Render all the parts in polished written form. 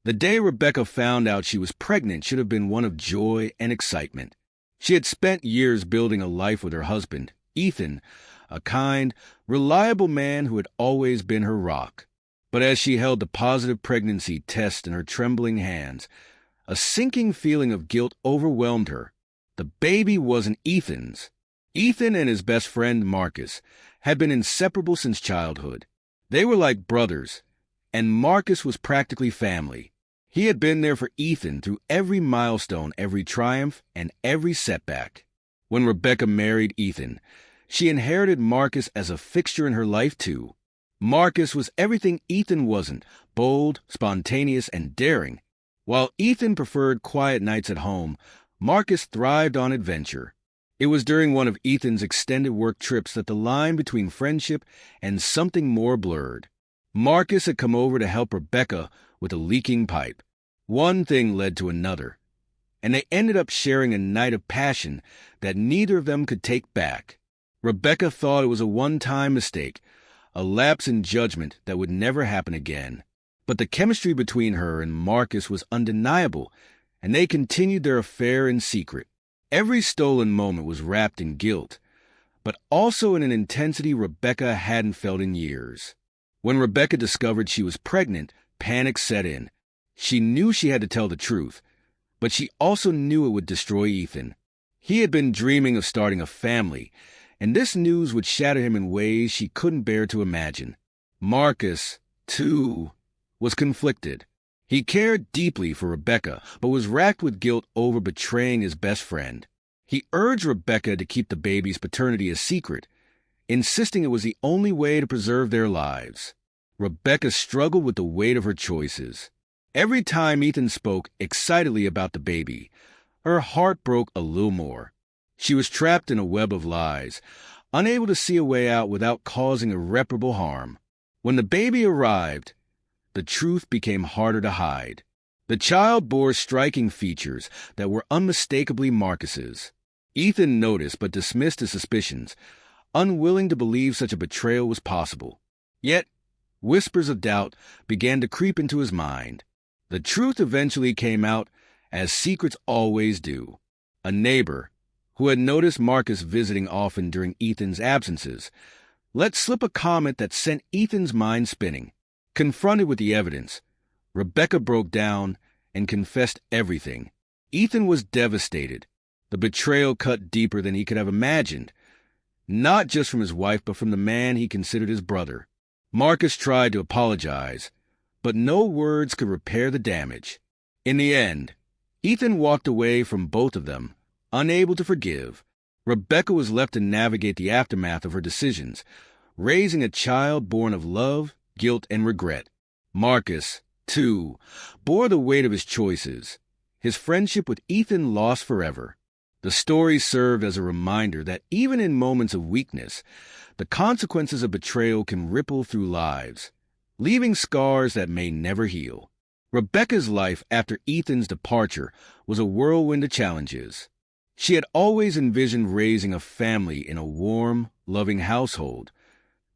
The day Rebecca found out she was pregnant should have been one of joy and excitement. She had spent years building a life with her husband, Ethan, a kind, reliable man who had always been her rock. But as she held the positive pregnancy test in her trembling hands, a sinking feeling of guilt overwhelmed her. The baby wasn't Ethan's. Ethan and his best friend, Marcus, had been inseparable since childhood. They were like brothers, and Marcus was practically family. He had been there for Ethan through every milestone, every triumph, and every setback. When Rebecca married Ethan, she inherited Marcus as a fixture in her life too. Marcus was everything Ethan wasn't, bold, spontaneous, and daring. While Ethan preferred quiet nights at home, Marcus thrived on adventure. It was during one of Ethan's extended work trips that the line between friendship and something more blurred. Marcus had come over to help Rebecca with a leaking pipe. One thing led to another, and they ended up sharing a night of passion that neither of them could take back. Rebecca thought it was a one-time mistake, a lapse in judgment that would never happen again. But the chemistry between her and Marcus was undeniable, and they continued their affair in secret. Every stolen moment was wrapped in guilt, but also in an intensity Rebecca hadn't felt in years. When Rebecca discovered she was pregnant, panic set in. She knew she had to tell the truth, but she also knew it would destroy Ethan. He had been dreaming of starting a family, and this news would shatter him in ways she couldn't bear to imagine. Marcus, too, was conflicted. He cared deeply for Rebecca, but was racked with guilt over betraying his best friend. He urged Rebecca to keep the baby's paternity a secret, insisting it was the only way to preserve their lives. Rebecca struggled with the weight of her choices. Every time Ethan spoke excitedly about the baby, her heart broke a little more. She was trapped in a web of lies, unable to see a way out without causing irreparable harm. When the baby arrived, the truth became harder to hide. The child bore striking features that were unmistakably Marcus's. Ethan noticed but dismissed his suspicions, unwilling to believe such a betrayal was possible. Yet, whispers of doubt began to creep into his mind. The truth eventually came out, as secrets always do. A neighbor, who had noticed Marcus visiting often during Ethan's absences, let slip a comment that sent Ethan's mind spinning. Confronted with the evidence, Rebecca broke down and confessed everything. Ethan was devastated. The betrayal cut deeper than he could have imagined, not just from his wife but from the man he considered his brother. Marcus tried to apologize, but no words could repair the damage. In the end, Ethan walked away from both of them, unable to forgive. Rebecca was left to navigate the aftermath of her decisions, raising a child born of love, guilt, and regret. Marcus, too, bore the weight of his choices. His friendship with Ethan lost forever. The story served as a reminder that even in moments of weakness, the consequences of betrayal can ripple through lives, leaving scars that may never heal. Rebecca's life after Ethan's departure was a whirlwind of challenges. She had always envisioned raising a family in a warm, loving household,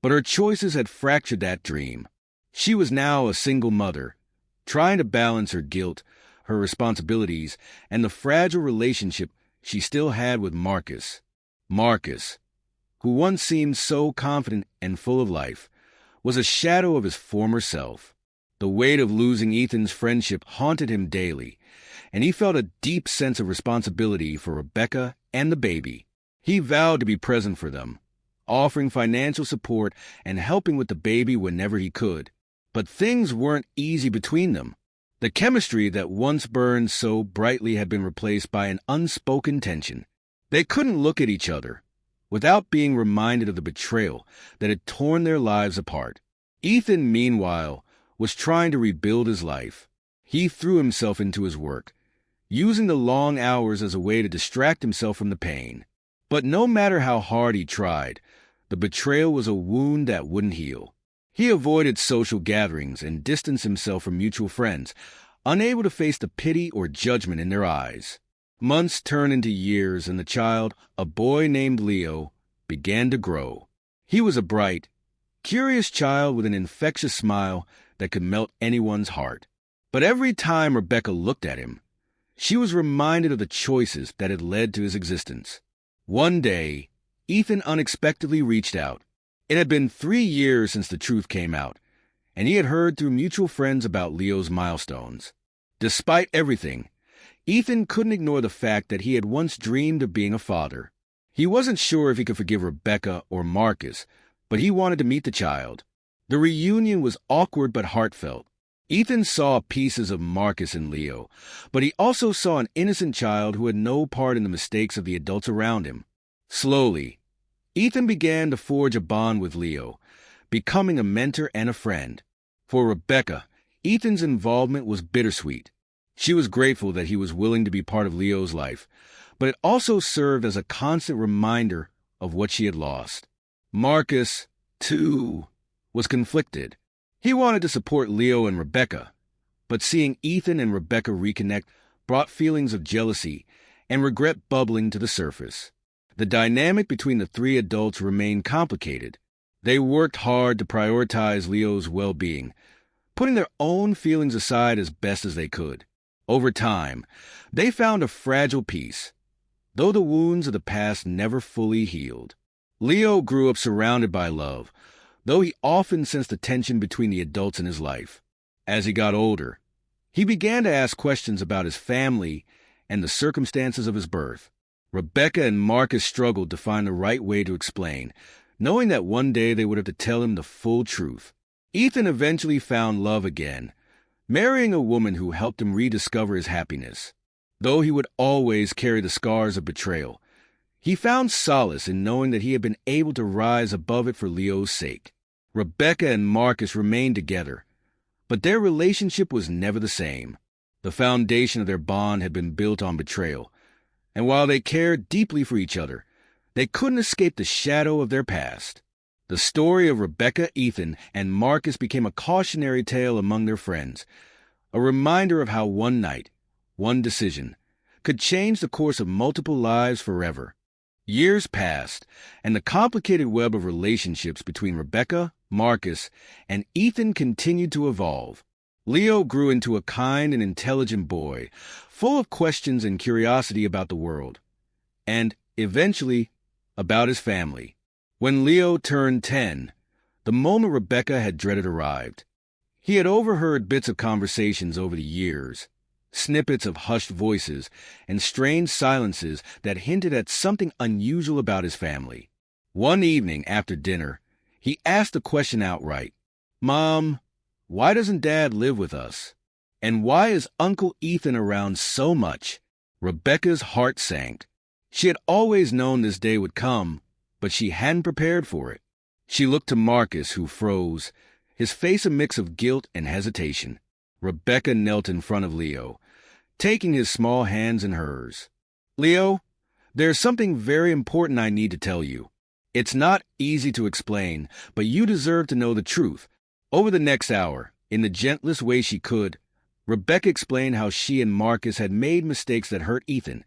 but her choices had fractured that dream. She was now a single mother, trying to balance her guilt, her responsibilities, and the fragile relationship she still had with Marcus. Marcus, who once seemed so confident and full of life, was a shadow of his former self. The weight of losing Ethan's friendship haunted him daily, and he felt a deep sense of responsibility for Rebecca and the baby. He vowed to be present for them, offering financial support and helping with the baby whenever he could. But things weren't easy between them. The chemistry that once burned so brightly had been replaced by an unspoken tension. They couldn't look at each other without being reminded of the betrayal that had torn their lives apart. Ethan, meanwhile, was trying to rebuild his life. He threw himself into his work, using the long hours as a way to distract himself from the pain. But no matter how hard he tried, the betrayal was a wound that wouldn't heal. He avoided social gatherings and distanced himself from mutual friends, unable to face the pity or judgment in their eyes. Months turned into years, and the child, a boy named Leo, began to grow. He was a bright, curious child with an infectious smile that could melt anyone's heart. But every time Rebecca looked at him, she was reminded of the choices that had led to his existence. One day, Ethan unexpectedly reached out. It had been 3 years since the truth came out, and he had heard through mutual friends about Leo's milestones. Despite everything, Ethan couldn't ignore the fact that he had once dreamed of being a father. He wasn't sure if he could forgive Rebecca or Marcus, but he wanted to meet the child. The reunion was awkward but heartfelt. Ethan saw pieces of Marcus in Leo, but he also saw an innocent child who had no part in the mistakes of the adults around him. Slowly, Ethan began to forge a bond with Leo, becoming a mentor and a friend. For Rebecca, Ethan's involvement was bittersweet. She was grateful that he was willing to be part of Leo's life, but it also served as a constant reminder of what she had lost. Marcus, too, was conflicted. He wanted to support Leo and Rebecca, but seeing Ethan and Rebecca reconnect brought feelings of jealousy and regret bubbling to the surface. The dynamic between the 3 adults remained complicated. They worked hard to prioritize Leo's well-being, putting their own feelings aside as best as they could. Over time, they found a fragile peace, though the wounds of the past never fully healed. Leo grew up surrounded by love, though he often sensed the tension between the adults in his life. As he got older, he began to ask questions about his family and the circumstances of his birth. Rebecca and Marcus struggled to find the right way to explain, knowing that one day they would have to tell him the full truth. Ethan eventually found love again, marrying a woman who helped him rediscover his happiness. Though he would always carry the scars of betrayal, he found solace in knowing that he had been able to rise above it for Leo's sake. Rebecca and Marcus remained together, but their relationship was never the same. The foundation of their bond had been built on betrayal, and while they cared deeply for each other, they couldn't escape the shadow of their past. The story of Rebecca, Ethan, and Marcus became a cautionary tale among their friends, a reminder of how one night, one decision, could change the course of multiple lives forever. Years passed, and the complicated web of relationships between Rebecca, Marcus, and Ethan continued to evolve. Leo grew into a kind and intelligent boy, full of questions and curiosity about the world, and, eventually, about his family. When Leo turned 10, the moment Rebecca had dreaded arrived. He had overheard bits of conversations over the years, snippets of hushed voices and strange silences that hinted at something unusual about his family. One evening after dinner, he asked the question outright, "Mom, why doesn't Dad live with us? And why is Uncle Ethan around so much?" Rebecca's heart sank. She had always known this day would come, but she hadn't prepared for it. She looked to Marcus, who froze, his face a mix of guilt and hesitation. Rebecca knelt in front of Leo, taking his small hands in hers. "Leo, there's something very important I need to tell you. It's not easy to explain, but you deserve to know the truth." Over the next hour, in the gentlest way she could, Rebecca explained how she and Marcus had made mistakes that hurt Ethan,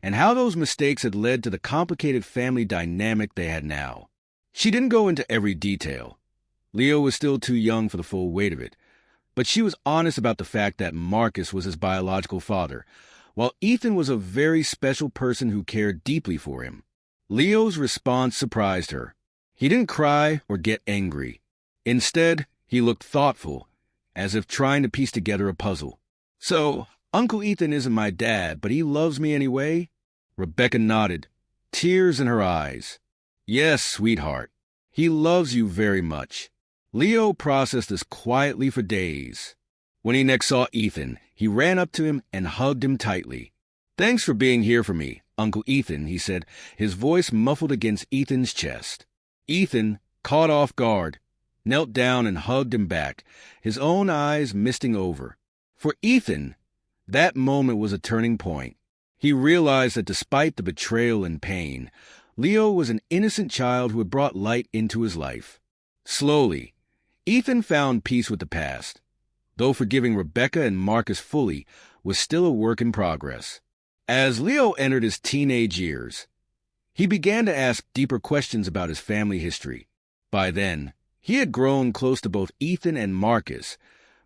and how those mistakes had led to the complicated family dynamic they had now. She didn't go into every detail. Leo was still too young for the full weight of it, but she was honest about the fact that Marcus was his biological father, while Ethan was a very special person who cared deeply for him. Leo's response surprised her. He didn't cry or get angry. Instead, he looked thoughtful, as if trying to piece together a puzzle. "So, Uncle Ethan isn't my dad, but he loves me anyway?" Rebecca nodded, tears in her eyes. "Yes, sweetheart. He loves you very much." Leo processed this quietly for days. When he next saw Ethan, he ran up to him and hugged him tightly. "Thanks for being here for me, Uncle Ethan," he said, his voice muffled against Ethan's chest. Ethan, caught off guard, knelt down and hugged him back, his own eyes misting over. For Ethan, that moment was a turning point. He realized that despite the betrayal and pain, Leo was an innocent child who had brought light into his life. Slowly, Ethan found peace with the past, though forgiving Rebecca and Marcus fully was still a work in progress. As Leo entered his teenage years, he began to ask deeper questions about his family history. By then, he had grown close to both Ethan and Marcus,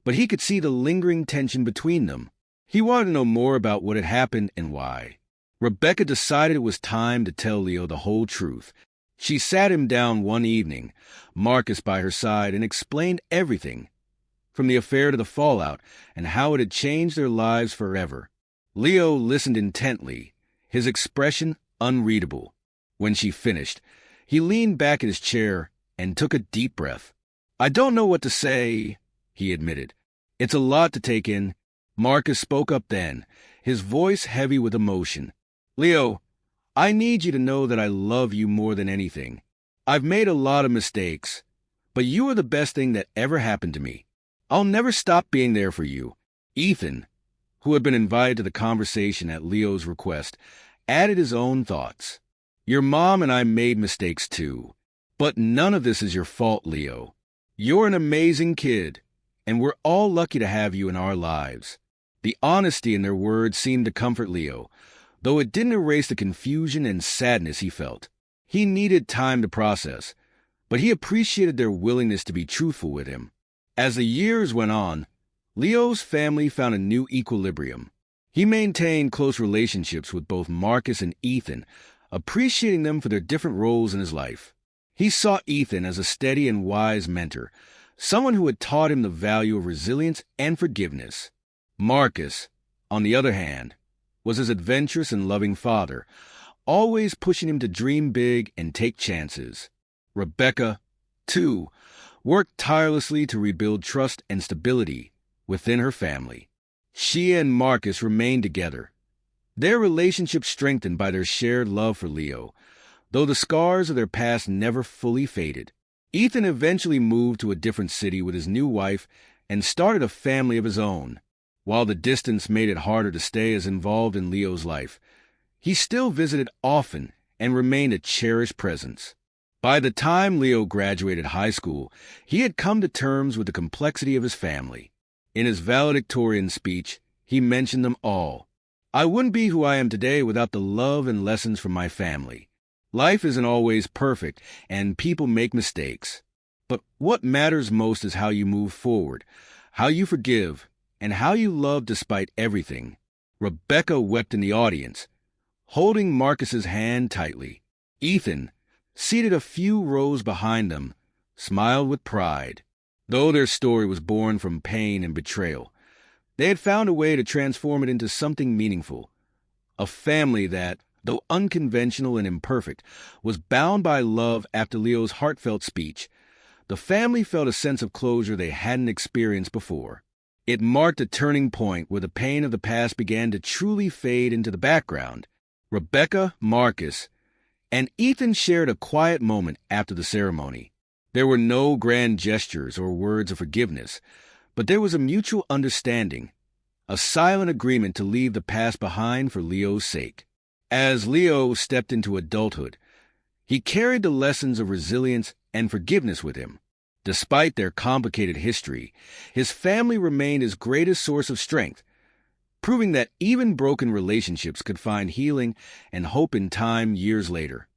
but he could see the lingering tension between them. He wanted to know more about what had happened and why. Rebecca decided it was time to tell Leo the whole truth. She sat him down one evening, Marcus by her side, and explained everything, from the affair to the fallout, and how it had changed their lives forever. Leo listened intently, his expression unreadable. When she finished, he leaned back in his chair and took a deep breath. "I don't know what to say," he admitted. "It's a lot to take in." Marcus spoke up then, his voice heavy with emotion. "Leo, I need you to know that I love you more than anything. I've made a lot of mistakes, but you are the best thing that ever happened to me. I'll never stop being there for you." Ethan, who had been invited to the conversation at Leo's request, added his own thoughts. "Your mom and I made mistakes too, but none of this is your fault, Leo. You're an amazing kid, and we're all lucky to have you in our lives." The honesty in their words seemed to comfort Leo, though it didn't erase the confusion and sadness he felt. He needed time to process, but he appreciated their willingness to be truthful with him. As the years went on, Leo's family found a new equilibrium. He maintained close relationships with both Marcus and Ethan, appreciating them for their different roles in his life. He saw Ethan as a steady and wise mentor, someone who had taught him the value of resilience and forgiveness. Marcus, on the other hand, was his adventurous and loving father, always pushing him to dream big and take chances. Rebecca, too, worked tirelessly to rebuild trust and stability within her family. She and Marcus remained together, their relationship strengthened by their shared love for Leo, though the scars of their past never fully faded. Ethan eventually moved to a different city with his new wife and started a family of his own. While the distance made it harder to stay as involved in Leo's life, he still visited often and remained a cherished presence. By the time Leo graduated high school, he had come to terms with the complexity of his family. In his valedictorian speech, he mentioned them all. "I wouldn't be who I am today without the love and lessons from my family. Life isn't always perfect, and people make mistakes. But what matters most is how you move forward, how you forgive, and how you love despite everything." Rebecca wept in the audience, holding Marcus's hand tightly. Ethan, seated a few rows behind them, smiled with pride. Though their story was born from pain and betrayal, they had found a way to transform it into something meaningful. A family that, though unconventional and imperfect, was bound by love after Leo's heartfelt speech. The family felt a sense of closure they hadn't experienced before. It marked a turning point where the pain of the past began to truly fade into the background. Rebecca, Marcus, and Ethan shared a quiet moment after the ceremony. There were no grand gestures or words of forgiveness, but there was a mutual understanding, a silent agreement to leave the past behind for Leo's sake. As Leo stepped into adulthood, he carried the lessons of resilience and forgiveness with him. Despite their complicated history, his family remained his greatest source of strength, proving that even broken relationships could find healing and hope in time years later.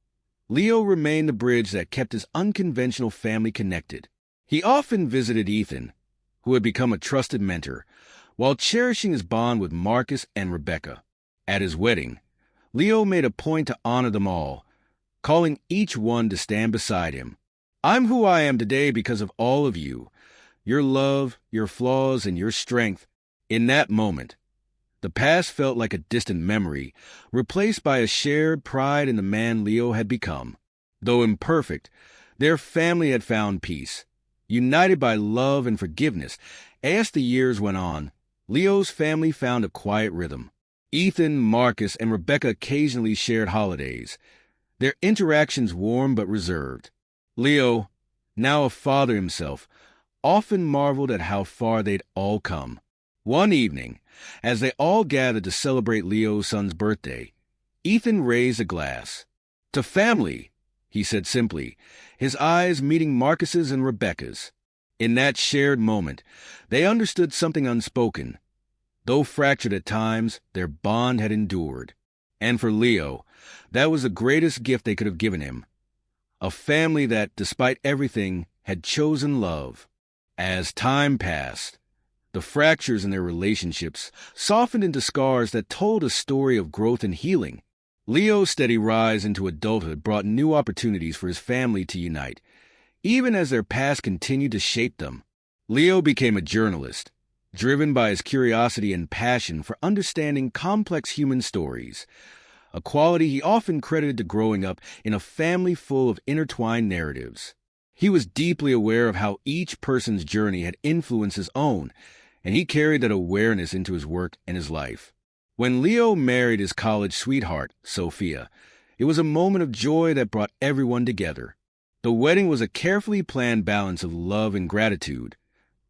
Leo remained the bridge that kept his unconventional family connected. He often visited Ethan, who had become a trusted mentor, while cherishing his bond with Marcus and Rebecca. At his wedding, Leo made a point to honor them all, calling each one to stand beside him. "I'm who I am today because of all of you, your love, your flaws, and your strength." In that moment, the past felt like a distant memory, replaced by a shared pride in the man Leo had become. Though imperfect, their family had found peace, united by love and forgiveness. As the years went on, Leo's family found a quiet rhythm. Ethan, Marcus, and Rebecca occasionally shared holidays, their interactions warm but reserved. Leo, now a father himself, often marveled at how far they'd all come. One evening, as they all gathered to celebrate Leo's son's birthday, Ethan raised a glass. "To family," he said simply, his eyes meeting Marcus's and Rebecca's. In that shared moment, they understood something unspoken. Though fractured at times, their bond had endured. And for Leo, that was the greatest gift they could have given him. A family that, despite everything, had chosen love. As time passed, The fractures in their relationships softened into scars that told a story of growth and healing. Leo's steady rise into adulthood brought new opportunities for his family to unite, even as their past continued to shape them. Leo became a journalist, driven by his curiosity and passion for understanding complex human stories, a quality he often credited to growing up in a family full of intertwined narratives. He was deeply aware of how each person's journey had influenced his own, and he carried that awareness into his work and his life. When Leo married his college sweetheart, Sophia, it was a moment of joy that brought everyone together. The wedding was a carefully planned balance of love and gratitude,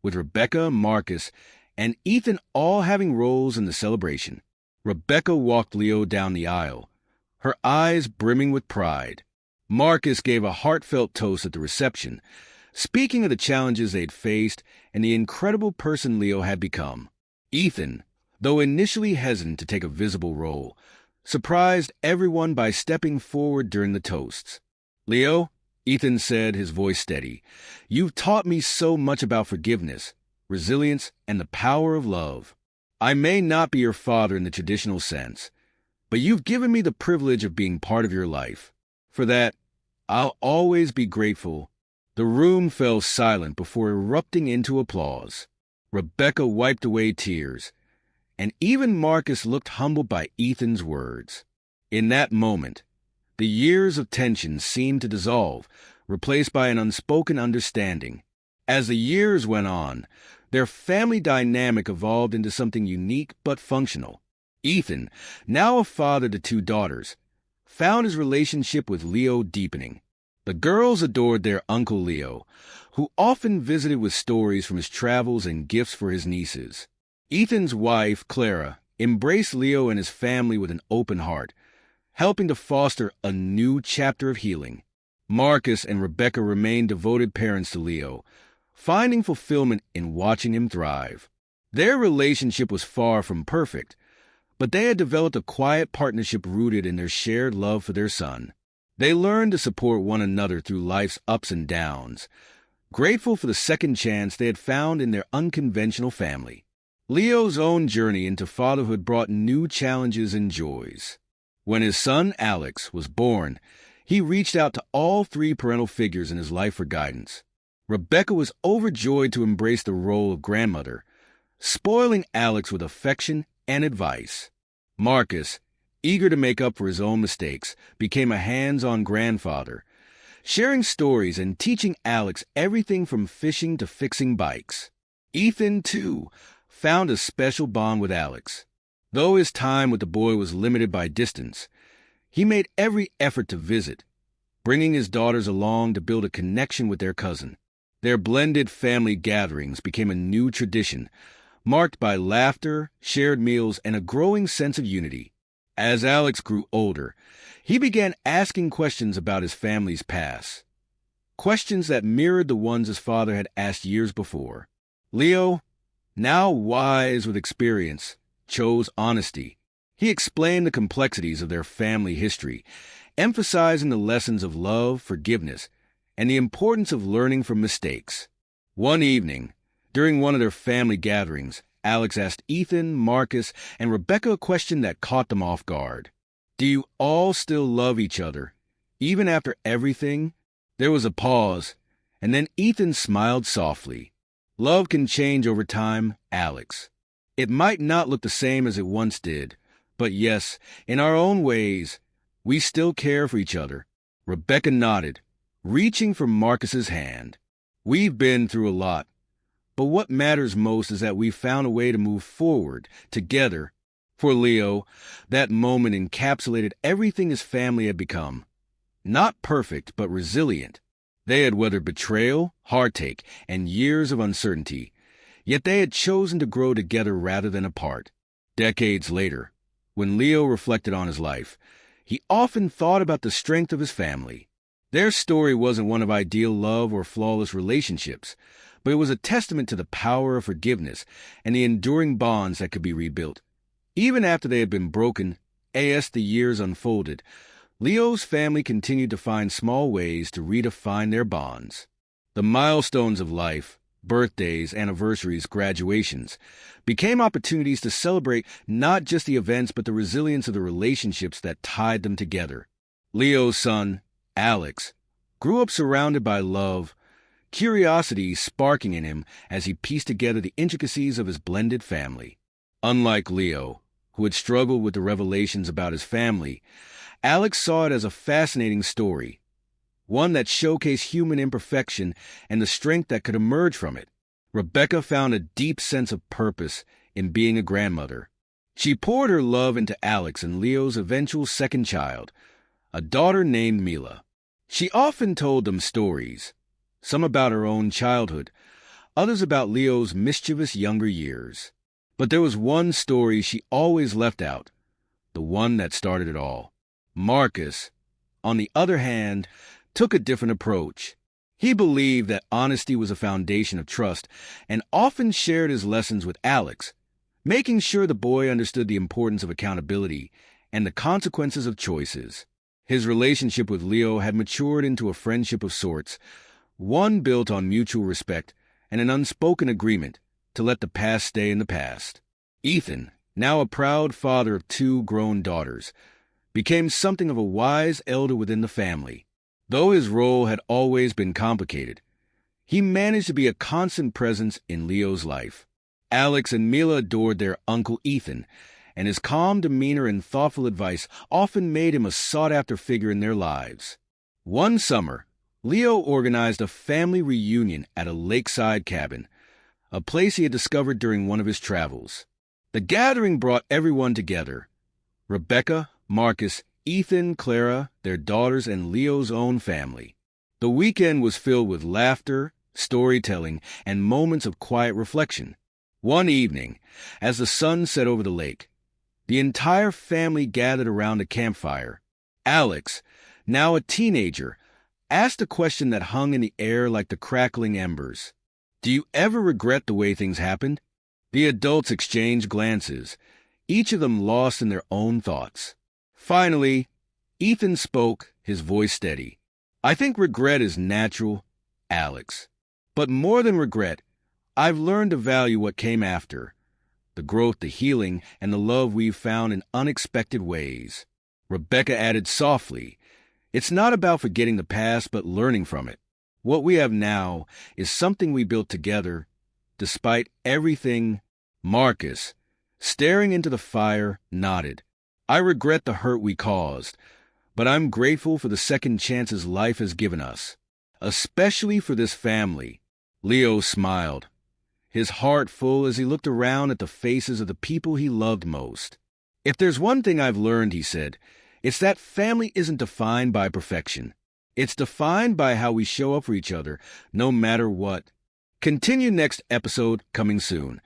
with Rebecca, Marcus, and Ethan all having roles in the celebration. Rebecca walked Leo down the aisle, her eyes brimming with pride. Marcus gave a heartfelt toast at the reception, speaking of the challenges they'd faced and the incredible person Leo had become. Ethan, though initially hesitant to take a visible role, surprised everyone by stepping forward during the toasts. "Leo," Ethan said, his voice steady, "you've taught me so much about forgiveness, resilience, and the power of love. I may not be your father in the traditional sense, but you've given me the privilege of being part of your life. For that, I'll always be grateful." The room fell silent before erupting into applause. Rebecca wiped away tears, and even Marcus looked humbled by Ethan's words. In that moment, the years of tension seemed to dissolve, replaced by an unspoken understanding. As the years went on, their family dynamic evolved into something unique but functional. Ethan, now a father to 2 daughters, found his relationship with Leo deepening. The girls adored their Uncle Leo, who often visited with stories from his travels and gifts for his nieces. Ethan's wife, Clara, embraced Leo and his family with an open heart, helping to foster a new chapter of healing. Marcus and Rebecca remained devoted parents to Leo, finding fulfillment in watching him thrive. Their relationship was far from perfect, but they had developed a quiet partnership rooted in their shared love for their son. They learned to support one another through life's ups and downs, grateful for the second chance they had found in their unconventional family. Leo's own journey into fatherhood brought new challenges and joys. When his son, Alex, was born, he reached out to all 3 parental figures in his life for guidance. Rebecca was overjoyed to embrace the role of grandmother, spoiling Alex with affection and advice. Marcus, eager to make up for his own mistakes, became a hands-on grandfather, sharing stories and teaching Alex everything from fishing to fixing bikes. Ethan, too, found a special bond with Alex. Though his time with the boy was limited by distance, he made every effort to visit, bringing his daughters along to build a connection with their cousin. Their blended family gatherings became a new tradition, marked by laughter, shared meals, and a growing sense of unity. As Alex grew older, he began asking questions about his family's past, questions that mirrored the ones his father had asked years before. Leo, now wise with experience, chose honesty. He explained the complexities of their family history, emphasizing the lessons of love, forgiveness, and the importance of learning from mistakes. One evening, during one of their family gatherings, Alex asked Ethan, Marcus, and Rebecca a question that caught them off guard. "Do you all still love each other, even after everything?" There was a pause, and then Ethan smiled softly. "Love can change over time, Alex. It might not look the same as it once did, but yes, in our own ways, we still care for each other." Rebecca nodded, reaching for Marcus's hand. "We've been through a lot, but what matters most is that we've found a way to move forward, together." For Leo, that moment encapsulated everything his family had become. Not perfect, but resilient. They had weathered betrayal, heartache, and years of uncertainty, yet they had chosen to grow together rather than apart. Decades later, when Leo reflected on his life, he often thought about the strength of his family. Their story wasn't one of ideal love or flawless relationships, but it was a testament to the power of forgiveness and the enduring bonds that could be rebuilt. Even after they had been broken, as the years unfolded, Leo's family continued to find small ways to redefine their bonds. The milestones of life, birthdays, anniversaries, graduations became opportunities to celebrate not just the events but the resilience of the relationships that tied them together. Leo's son, Alex, grew up surrounded by love, curiosity sparking in him as he pieced together the intricacies of his blended family. Unlike Leo, who had struggled with the revelations about his family, Alex saw it as a fascinating story, one that showcased human imperfection and the strength that could emerge from it. Rebecca found a deep sense of purpose in being a grandmother. She poured her love into Alex and Leo's eventual second child, a daughter named Mila. She often told them stories, some about her own childhood, others about Leo's mischievous younger years. But there was one story she always left out, the one that started it all. Marcus, on the other hand, took a different approach. He believed that honesty was a foundation of trust and often shared his lessons with Alex, making sure the boy understood the importance of accountability and the consequences of choices. His relationship with Leo had matured into a friendship of sorts, one built on mutual respect and an unspoken agreement to let the past stay in the past. Ethan, now a proud father of 2 grown daughters, became something of a wise elder within the family. Though his role had always been complicated, he managed to be a constant presence in Leo's life. Alex and Mila adored their Uncle Ethan, and his calm demeanor and thoughtful advice often made him a sought-after figure in their lives. One summer, Leo organized a family reunion at a lakeside cabin, a place he had discovered during one of his travels. The gathering brought everyone together: Rebecca, Marcus, Ethan, Clara, their daughters, and Leo's own family. The weekend was filled with laughter, storytelling, and moments of quiet reflection. One evening, as the sun set over the lake, the entire family gathered around a campfire. Alex, now a teenager, asked a question that hung in the air like the crackling embers. "Do you ever regret the way things happened?" The adults exchanged glances, each of them lost in their own thoughts. Finally, Ethan spoke, his voice steady. "I think regret is natural, Alex. But more than regret, I've learned to value what came after. The growth, the healing, and the love we've found in unexpected ways." Rebecca added softly, "It's not about forgetting the past, but learning from it. What we have now is something we built together, despite everything." Marcus, staring into the fire, nodded. "I regret the hurt we caused, but I'm grateful for the second chances life has given us, especially for this family." Leo smiled, his heart full as he looked around at the faces of the people he loved most. "If there's one thing I've learned," he said, "it's that family isn't defined by perfection. It's defined by how we show up for each other, no matter what." Continue next episode, coming soon.